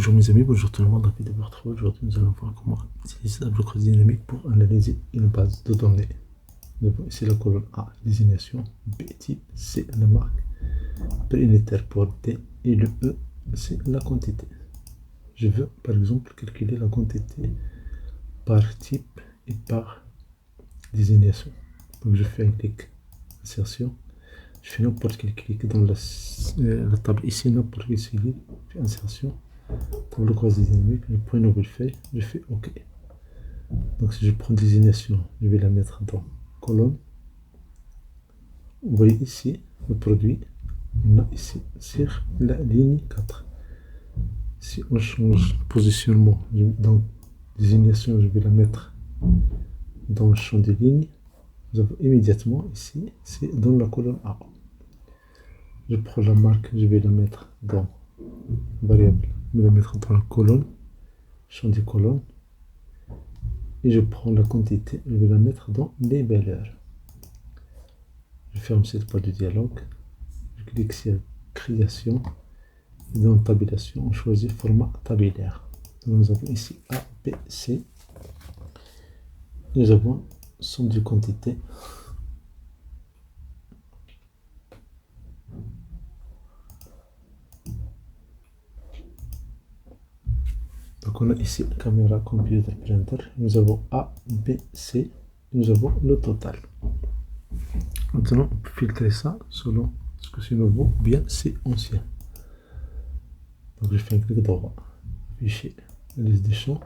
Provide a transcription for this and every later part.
Bonjour mes amis, bonjour tout le monde, ravi de vous retrouver. Aujourd'hui nous allons voir comment utiliser la bloc dynamique pour analyser une base de données. Nous avons ici la colonne A, désignation, B type, C la marque, P unitaire pour D et le E c'est la quantité. Je veux par exemple calculer la quantité par type et par désignation. Donc je fais un clic insertion, je fais n'importe quel clic dans la table ici, n'importe quel clic, je fais insertion. Pour le croisé dynamique, je prends une nouvelle feuille, je fais OK. Donc si je prends désignation, je vais la mettre dans colonne. Vous voyez ici le produit, on a ici sur la ligne 4. Si on change de positionnement, dans désignation, je vais la mettre dans le champ des lignes. Nous avons immédiatement ici, c'est dans la colonne A. Je prends la marque, je vais la mettre dans variable, je vais la mettre dans la colonne, champ des colonnes. Et je prends la quantité, je vais la mettre dans les valeurs. Je ferme cette boîte de dialogue, je clique sur création, et dans tabulation, on choisit format tabulaire. Donc nous avons ici A, B, C. Nous avons somme de quantité. Donc on a ici caméra, computer, printer. Nous avons A, B, C. Nous avons le total. Maintenant, on peut filtrer ça selon ce que c'est nouveau ou bien c'est ancien. Donc je fais un clic droit, afficher la liste des champs.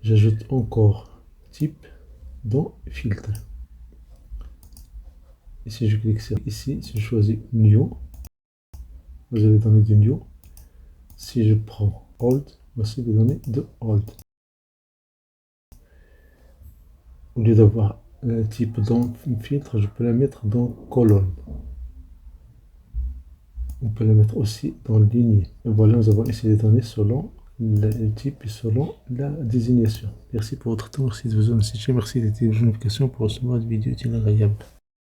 J'ajoute encore type dans filtre. Et si je clique sur ici, si je choisis new, vous allez donner du new. Si je prends old, voici les données de old. Au lieu d'avoir un type dans filtre, je peux la mettre dans colonne. On peut la mettre aussi dans lignée. Et voilà, nous avons ici les données selon le type et selon la désignation. Merci pour votre temps, merci de vous assister, merci d'activer les notifications pour recevoir des vidéos utiles et agréables.